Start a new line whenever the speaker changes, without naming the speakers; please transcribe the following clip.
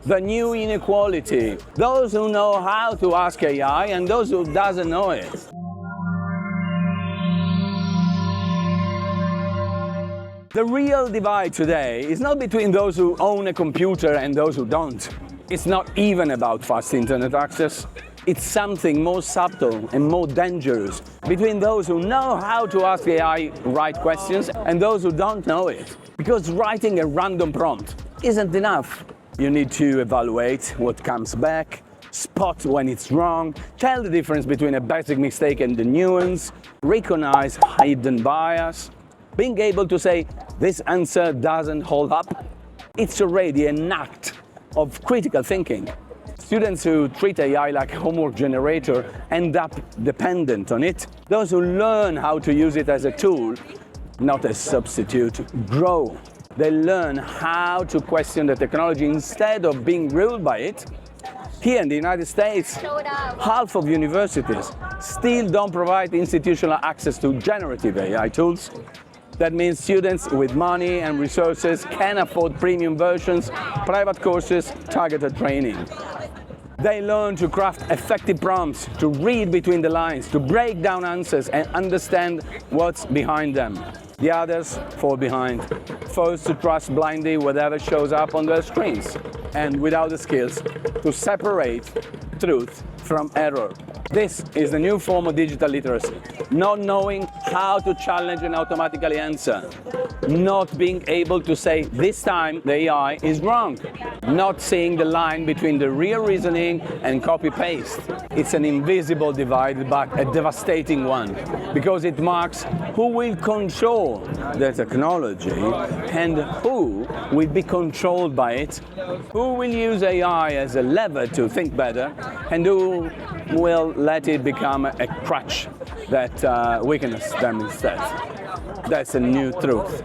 the new inequality. Those who know how to ask AI and those who doesn't know it. The real divide today is not between those who own a computer and those who don't. It's not even about fast internet access. It's something more subtle and more dangerous between those who know how to ask AI right questions and those who don't know it. Because writing a random prompt isn't enough. You need to evaluate what comes back, spot when it's wrong, tell the difference between a basic mistake and the nuance, recognize hidden bias. Being able to say, this answer doesn't hold up, it's already an act of critical thinking. Students who treat AI like a homework generator end up dependent on it. Those who learn how to use it as a tool, not a substitute, grow. They learn how to question the technology instead of being ruled by it. Here in the United States, half of universities still don't provide institutional access to generative AI tools. That means students with money and resources can afford premium versions, private courses, targeted training. They learn to craft effective prompts, to read between the lines, to break down answers and understand what's behind them. The others fall behind, forced to trust blindly whatever shows up on their screens, and without the skills to separate truth from error. This is the new form of digital literacy. Not knowing how to challenge and automatically answer. Not being able to say, this time the AI is wrong. Not seeing the line between the real reasoning and copy-paste. It's an invisible divide, but a devastating one, because it marks who will control the technology and who will be controlled by it, who will use AI as a lever to think better, and who will let it become a crutch that weakens them instead. That's a new truth.